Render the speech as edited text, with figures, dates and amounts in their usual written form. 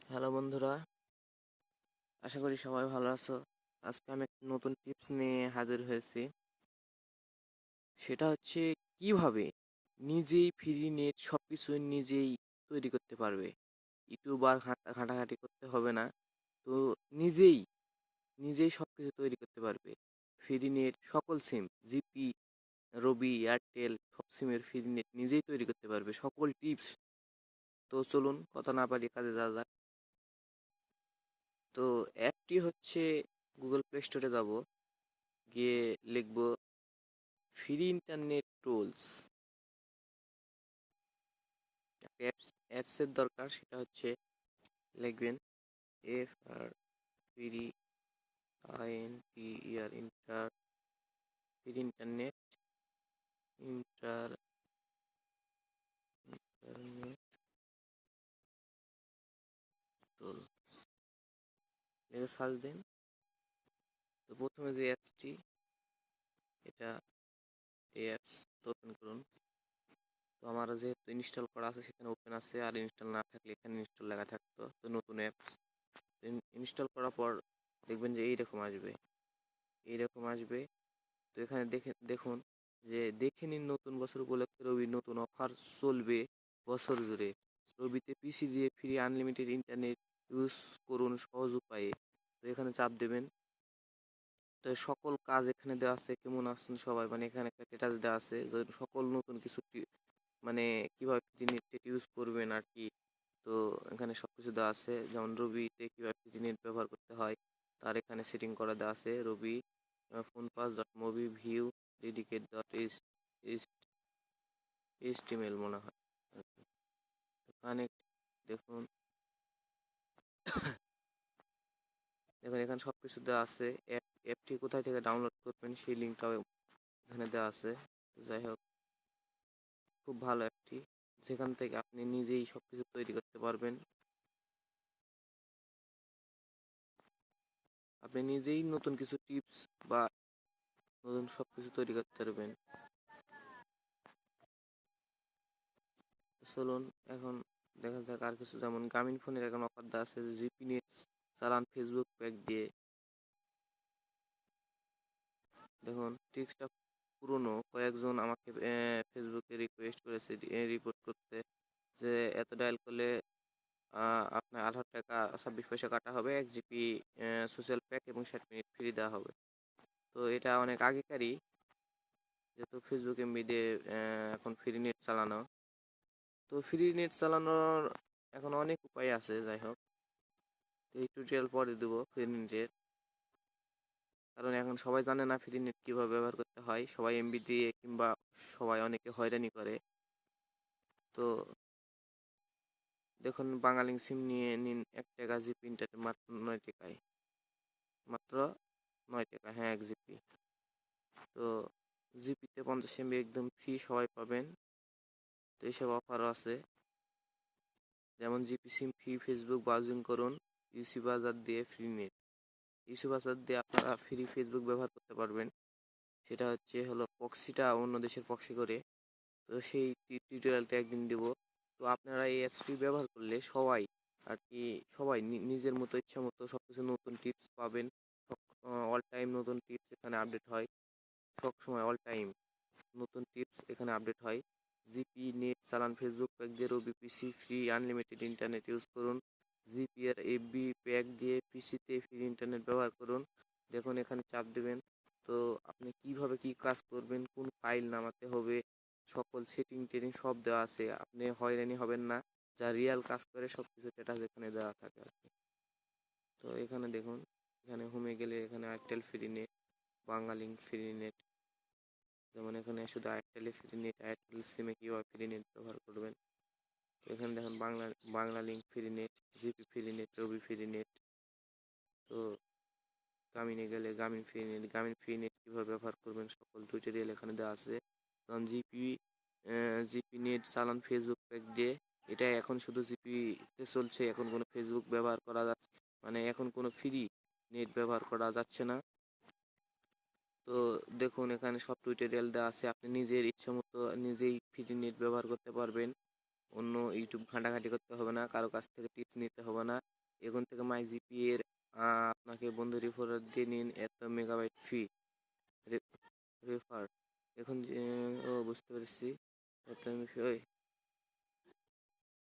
Hello বন্ধুরা, আশা করি সবাই ভালো আছো। আজকে আমি একটা নতুন টিপস নিয়ে হাজির হয়েছি। সেটা হচ্ছে কিভাবে নিজেই ফ্রি নেট সব কিছু নিজেই তৈরি করতে পারবে। ইউটিউব আর ঘাঁটাঘাঁটি করতে হবে না। তো নিজেই নিজেই সব কিছু তৈরি করতে পারবে। ফ্রি নেট সকল সিম, জিপি, রবি, এয়ারটেল সব সিমের ফ্রি নেট নিজেই তৈরি করতে পারবে। সকল টিপস। তো চলুন কথা না পারি কাজে যাওয়া যাক। তো অ্যাপটি হচ্ছে গুগল প্লে স্টোরে যাব, গিয়ে লিখব ফ্রি ইন্টারনেট টুলস। অ্যাপসের দরকার, সেটা হচ্ছে লিখবেন F R free INTER free internet inter internet tools লিখে সার্চ দিন। তো প্রথমে যে অ্যাপসটি, এটা এই অ্যাপস ওপেন করুন। তো আমার যেহেতু ইনস্টল করা আছে সেখানে ওপেন আছে, আর ইনস্টল না থাকলে এখানে ইনস্টল লেখা থাকতো। তো নতুন অ্যাপস ইনস্টল করার পর দেখবেন যে এইরকম আসবে। তো এখানে দেখুন যে দেখে নিন নতুন বছর উপলক্ষে রবি নতুন অফার চলবে বছর জুড়ে। রবিতে পিসি দিয়ে ফ্রি আনলিমিটেড ইন্টারনেট ইউজ করুন সহজ উপায়ে। তো এখানে চাপ দেবেন। তো সকল কাজ এখানে দেওয়া আছে, কেমন আছেন সবাই, মানে এখানে একটা স্ট্যাটাস দেওয়া আছে যে সকল নতুন কিছু মানে কিভাবে নেট ইউজ করবেন আর কি। তো এখানে সব কিছু দেওয়া আছে, যেমন রবিতে কীভাবে নেট ব্যবহার করতে হয় তার এখানে সেটিং করা দেওয়া আছে। Robi phone pass dot movie view dedicate dot HTML মনে হয়। কানেক্ট, দেখুন দেখুন এখানে সব কিছু দেওয়া আছে। অ্যাপটি কোথায় থেকে ডাউনলোড করবেন সেই লিঙ্কটাও এখানে দেওয়া আছে। যাই হোক, খুব ভালো অ্যাপটি, যেখান থেকে আপনি নিজেই সব কিছু তৈরি করতে পারবেন। আপনি নিজেই নতুন কিছু টিপস বা নতুন সব কিছু তৈরি করতে পারবেন। চলুন এখন দেখা যাক আর কিছু, যেমন গ্রামীণ ফোনের এখন অফার দেওয়া আছে, জিপি নেট চালান ফেসবুক প্যাক দিয়ে। দেখুন ট্রিক্সটা পুরনো, কয়েকজন আমাকে ফেসবুকে রিকোয়েস্ট করেছে রিপোর্ট করতে, যে এত ডায়াল করলে আপনার 18 টাকা 26 পয়সা কাটা হবে, 1 GB সোশ্যাল প্যাক এবং 60 মিনিট ফ্রি দেওয়া হবে। তো এটা অনেক আগেকারই, যেহেতু ফেসবুক এমবি দিয়ে এখন ফ্রি নেট চালানো। তো ফ্রি নেট চালানোর এখন অনেক উপায় আছে। যাই হোক, এই টিউটোরিয়াল পরে দেবো ফ্রি নেটের, কারণ এখন সবাই জানে না ফ্রি নেট কীভাবে ব্যবহার করতে হয়। সবাই এমবি দিয়ে কিংবা সবাই অনেকে হয়রানি করে। তো দেখুন বাঙালি সিম নিয়ে নিন 1 টাকা জিপি ইন্টারনেট মাত্র 9 টাকায়, মাত্র 9 টাকা, হ্যাঁ 1 GB। তো জিপিতে 50 MB একদম ফ্রি সবাই পাবেন। তো এইসব অফারও আছে, যেমন GP SIM free Facebook browsing করুন ইউসি বাজার দিয়ে ফ্রি নেট। ইউসি বাজার দিয়ে আপনারা ফ্রি ফেসবুক ব্যবহার করতে পারবেন। সেটা হলো প্রক্সিটা অন্য দেশের প্রক্সি করে। তো সেই টিউটোরিয়ালটা একদিন দেব। তো আপনারা এই অ্যাপসটি ব্যবহার করলে সবাই আর কি, সবাই নিজের মতো ইচ্ছা মতো সব কিছু নতুন টিপস পাবেন। অল টাইম নতুন টিপস এখানে আপডেট হয়, সব সময় অল টাইম নতুন টিপস এখানে আপডেট হয়। জিপি নেট চালান ফেসবুক প্যাক দিয়ে রবি পিসি ফ্রি আনলিমিটেড ইন্টারনেট ইউজ করুন। জিপি আর এফবি প্যাক দিয়ে পিসিতে ফ্রি ইন্টারনেট ব্যবহার করুন। দেখুন এখানে চাপ দেবেন। তো আপনি কিভাবে কি কাজ করবেন, কোন ফাইল নামাতে হবে, সকল সেটিং টেটিং সব দেওয়া আছে। আপনি হয়রানি হবেন না, যা রিয়াল কাজ করে সব কিছু স্ট্যাটাস এখানে দেওয়া থাকে আর কি। তো এখানে দেখুন, এখানে হোমে গেলে এখানে Airtel free net, Banglalink free net, যেমন এখানে শুধু এয়ারটেলে ফ্রি নেট, এয়ারটেল সিমে কীভাবে ফ্রি নেট ব্যবহার করবেন। তো এখানে দেখুন Banglalink free net, GP free net, Robi free net. তো গ্রামীণে গেলে গ্রামীণ ফ্রি নেট কীভাবে ব্যবহার করবেন সকল টিউটোরিয়াল এখানে দেওয়া আছে। কারণ জিপি নেট চালান ফেসবুক প্যাক দিয়ে, এটা এখন শুধু জিপিতে চলছে, এখন কোনো ফেসবুক ব্যবহার করা যাচ্ছে, মানে এখন কোনো ফ্রি নেট ব্যবহার করা যাচ্ছে না। তো দেখুন এখানে সব টিউটোরিয়াল দেওয়া আছে, আপনি নিজের ইচ্ছা মতো নিজেই ফ্রি নেট ব্যবহার করতে পারবেন। অন্য ইউটিউব ঘাঁটাঘাঁটি করতে হবে না, কারো কাছ থেকে টিপস নিতে হবে না। এখন থেকে মাই জিপি এর আপনাকে বন্ধু রেফার দিয়ে নিন এত মেগাবাইট ফ্রি রেফার। এখন ও বুঝতে পেরেছি এত ওই